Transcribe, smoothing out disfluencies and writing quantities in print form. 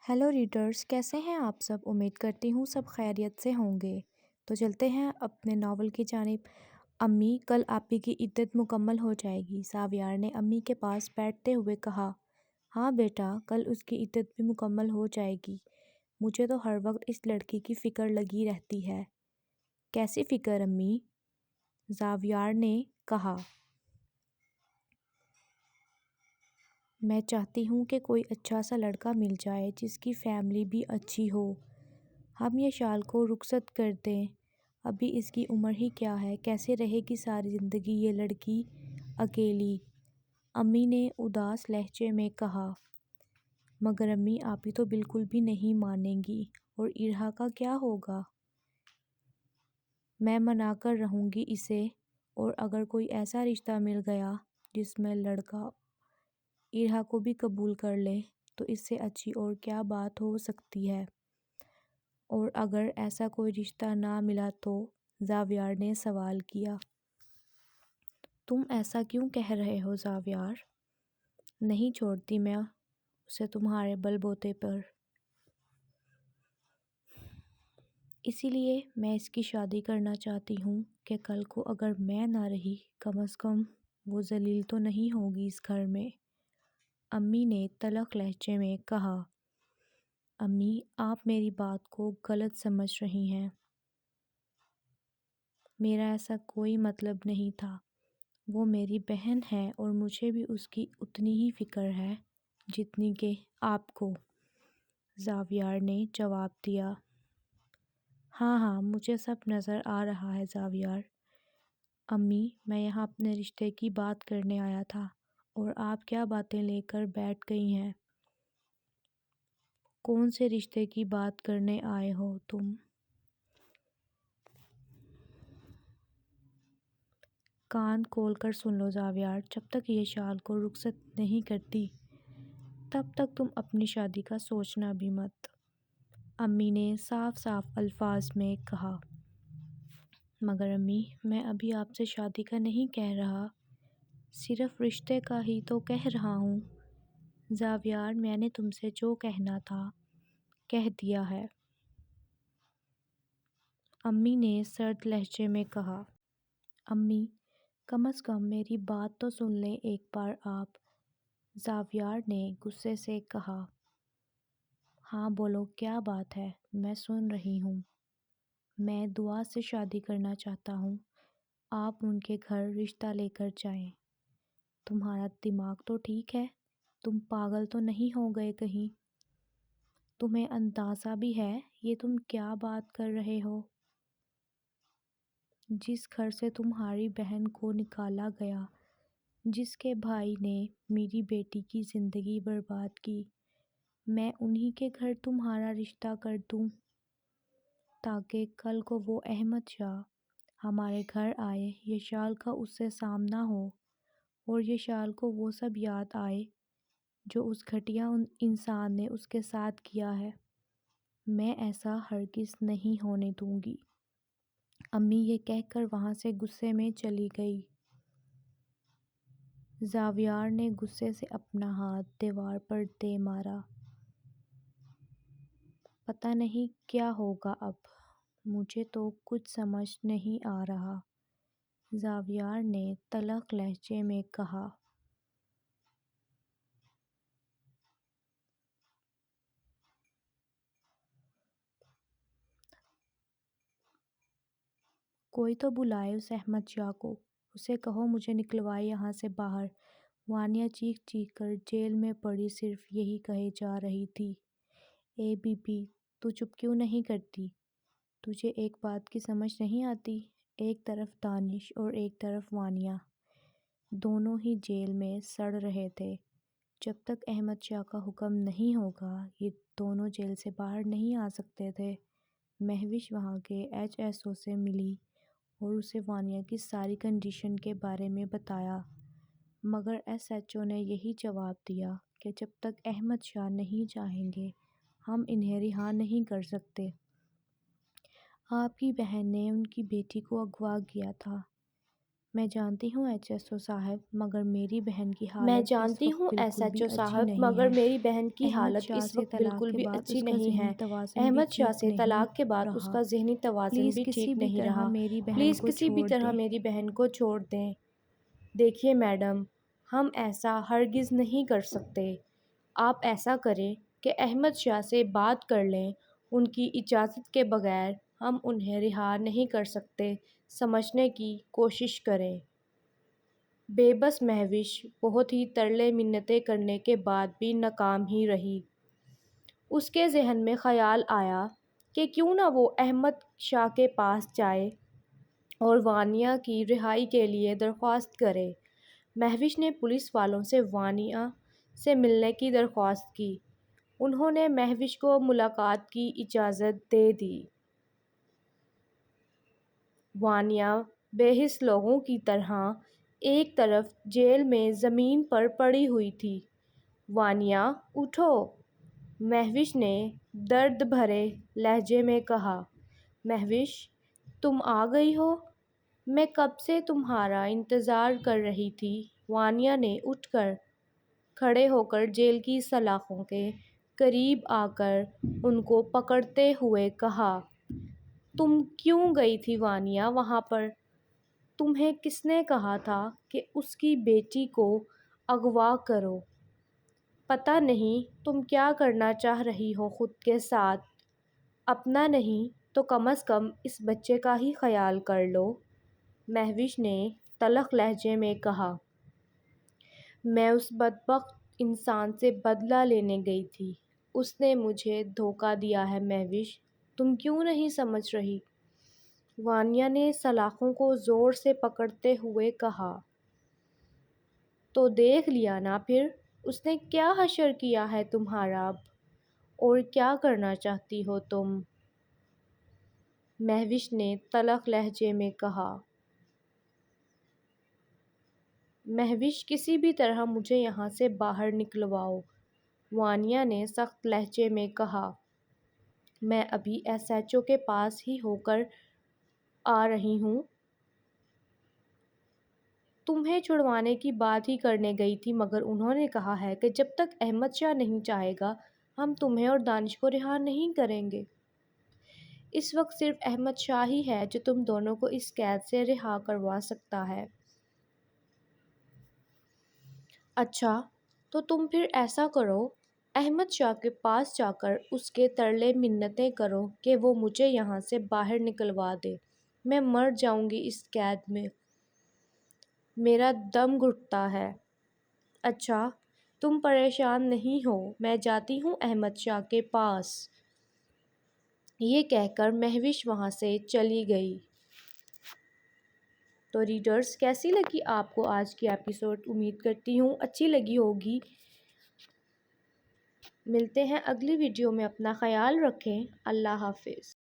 Hello readers, कैसे हैं आप सब। उम्मीद करती हूँ सब खैरियत से होंगे। तो चलते हैं अपने नावल की जानिब। अम्मी, कल आपी की इद्दत मुकम्मल हो जाएगी। सावियार ने अम्मी के पास बैठते हुए कहा। हाँ बेटा, कल उसकी इद्दत भी मुकम्मल हो जाएगी। मुझे तो हर वक्त इस लड़की की फ़िक्र लगी रहती है। कैसी फ़िक्र अम्मी? जावियार ने कहा। मैं चाहती हूँ कि कोई अच्छा सा लड़का मिल जाए जिसकी फैमिली भी अच्छी हो। हम ये शाल को रुखसत कर दें। अभी इसकी उम्र ही क्या है, कैसे रहेगी सारी ज़िंदगी ये लड़की अकेली। अम्मी ने उदास लहजे में कहा। मगर अम्मी, आप ही तो बिल्कुल भी नहीं मानेंगी। और इरहा का क्या होगा? मैं मना कर रहूँगी इसे। और अगर कोई ऐसा रिश्ता मिल गया जिसमें लड़का इरहा को भी कबूल कर ले तो इससे अच्छी और क्या बात हो सकती है। और अगर ऐसा कोई रिश्ता ना मिला तो? जावियार ने सवाल किया। तुम ऐसा क्यों कह रहे हो जावियार? नहीं छोड़ती मैं उसे तुम्हारे बलबूते पर। इसीलिए मैं इसकी शादी करना चाहती हूँ कि कल को अगर मैं ना रही, कम से कम वो जलील तो नहीं होगी इस घर में। अम्मी ने तलख लहजे में कहा। अम्मी, आप मेरी बात को गलत समझ रही हैं। मेरा ऐसा कोई मतलब नहीं था। वो मेरी बहन है और मुझे भी उसकी उतनी ही फ़िक्र है जितनी कि आपको। जावियार ने जवाब दिया। हाँ हाँ, मुझे सब नज़र आ रहा है जावियार। अम्मी, मैं यहाँ अपने रिश्ते की बात करने आया था और आप क्या बातें लेकर बैठ गई हैं। कौन से रिश्ते की बात करने आए हो तुम? कान खोल कर सुन लो जावियार, जब तक ये शाल को रुखसत नहीं करती तब तक तुम अपनी शादी का सोचना भी मत। अम्मी ने साफ साफ अल्फाज में कहा। मगर अम्मी, मैं अभी आपसे शादी का नहीं कह रहा, सिर्फ रिश्ते का ही तो कह रहा हूँ। जावियार, मैंने तुमसे जो कहना था कह दिया है। अम्मी ने सर्द लहजे में कहा। अम्मी, कम से कम मेरी बात तो सुन लें एक बार आप। जावियार ने गुस्से से कहा। हाँ बोलो, क्या बात है, मैं सुन रही हूँ। मैं दुआ से शादी करना चाहता हूँ। आप उनके घर रिश्ता लेकर जाएं। तुम्हारा दिमाग तो ठीक है? तुम पागल तो नहीं हो गए कहीं? तुम्हें अंदाज़ा भी है ये तुम क्या बात कर रहे हो? जिस घर से तुम्हारी बहन को निकाला गया, जिसके भाई ने मेरी बेटी की ज़िंदगी बर्बाद की, मैं उन्हीं के घर तुम्हारा रिश्ता कर दूं ताकि कल को वो अहमद शाह हमारे घर आए, ये शाल का उससे सामना हो और ये शाल को वो सब याद आए जो उस घटिया इंसान ने उसके साथ किया है। मैं ऐसा हरगिज़ नहीं होने दूंगी। अम्मी ये कहकर वहाँ से गुस्से में चली गई। जावियार ने गुस्से से अपना हाथ दीवार पर दे मारा। पता नहीं क्या होगा अब, मुझे तो कुछ समझ नहीं आ रहा। जावियार ने तलख लहजे में कहा। कोई तो बुलाए उस अहमद शाह को, उसे कहो मुझे निकलवाए यहाँ से बाहर। वानिया चीख चीख कर जेल में पड़ी सिर्फ यही कहे जा रही थी। ए बीबी, तू चुप क्यों नहीं करती? तुझे एक बात की समझ नहीं आती? एक तरफ दानिश और एक तरफ वानिया, दोनों ही जेल में सड़ रहे थे। जब तक अहमद शाह का हुक्म नहीं होगा ये दोनों जेल से बाहर नहीं आ सकते थे। महविश वहाँ के HSO से मिली और उसे वानिया की सारी कंडीशन के बारे में बताया, मगर SHO ने यही जवाब दिया कि जब तक अहमद शाह नहीं चाहेंगे हम इन्हें रिहा नहीं कर सकते। आपकी बहन ने उनकी बेटी को अगवा किया था। میں جانتی ہوں ایچ ایس او صاحب، مگر میری بہن کی میں حالت اس جانتی وقت ہوں ایس بالکل ایچ بھی او اچھی صاحب، نہیں مگر ہے۔ میری بہن کی احمد حالت شاہ اس سے وقت طلاق بالکل کے بھی بعد اچھی اس کا نہیں ذہنی ہے۔ توازن بھی احمد شاہ ٹھیک سے نہیں طلاق کے بعد اس رہا۔ کا ذہنی توازن پلیز بھی کسی ٹھیک بھی نہیں طرح رہا۔ میری بہن پلیز کو کسی بھی چھوڑ طرح دیں۔ میری بہن کو چھوڑ دیں۔ دیکھیے میڈم، ہم ایسا ہرگز نہیں کر سکتے۔ آپ ایسا کریں کہ احمد شاہ سے بات کر لیں۔ ان کی اجازت کے بغیر ہم انہیں رہا نہیں کر سکتے۔ سمجھنے کی کوشش کریں۔ بے بس مہوش بہت ہی ترلے منتیں کرنے کے بعد بھی ناکام ہی رہی۔ اس کے ذہن میں خیال آیا کہ کیوں نہ وہ احمد شاہ کے پاس جائے اور وانیہ کی رہائی کے لیے درخواست کرے۔ مہوش نے پولیس والوں سے وانیہ سے ملنے کی درخواست کی۔ انہوں نے مہوش کو ملاقات کی اجازت دے دی۔ وانیہ بے حس لوگوں کی طرح ایک طرف جیل میں زمین پر پڑی ہوئی تھی۔ وانیہ اٹھو، مہوش نے درد بھرے لہجے میں کہا۔ مہوش، تم آ گئی ہو؟ میں کب سے تمہارا انتظار کر رہی تھی۔ وانیہ نے اٹھ کر کھڑے ہو کر جیل کی سلاخوں کے قریب آ کر ان کو پکڑتے ہوئے کہا۔ تم کیوں گئی تھی وانیہ وہاں پر؟ تمہیں کس نے کہا تھا کہ اس کی بیٹی کو اغوا کرو؟ پتہ نہیں تم کیا کرنا چاہ رہی ہو خود کے ساتھ۔ اپنا نہیں تو کم از کم اس بچے کا ہی خیال کر لو۔ مہوش نے تلخ لہجے میں کہا۔ میں اس بدبخت انسان سے بدلہ لینے گئی تھی۔ اس نے مجھے دھوکہ دیا ہے مہوش، تم کیوں نہیں سمجھ رہی؟ وانیہ نے سلاخوں کو زور سے پکڑتے ہوئے کہا۔ تو دیکھ لیا نا پھر، اس نے کیا حشر کیا ہے تمہارا اب، اور کیا کرنا چاہتی ہو تم؟ مہوش نے تلخ لہجے میں کہا۔ مہوش، کسی بھی طرح مجھے یہاں سے باہر نکلواؤ، وانیہ نے سخت لہجے میں کہا۔ میں ابھی ایس ایچ او کے پاس ہی ہو کر آ رہی ہوں۔ تمہیں چھڑوانے کی بات ہی کرنے گئی تھی، مگر انہوں نے کہا ہے کہ جب تک احمد شاہ نہیں چاہے گا ہم تمہیں اور دانش کو رہا نہیں کریں گے۔ اس وقت صرف احمد شاہ ہی ہے جو تم دونوں کو اس قید سے رہا کروا سکتا ہے۔ اچھا، تو تم پھر ایسا کرو، احمد شاہ کے پاس جا کر اس کے ترلے منتیں کرو کہ وہ مجھے یہاں سے باہر نکلوا دے۔ میں مر جاؤں گی اس قید میں، میرا دم گھٹتا ہے۔ اچھا، تم پریشان نہیں ہو، میں جاتی ہوں احمد شاہ کے پاس۔ یہ کہہ کر مہوش وہاں سے چلی گئی۔ تو ریڈرز، کیسی لگی آپ کو آج کی ایپیسوڈ؟ امید کرتی ہوں اچھی لگی ہوگی۔ ملتے ہیں اگلی ویڈیو میں، اپنا خیال رکھیں۔ اللہ حافظ۔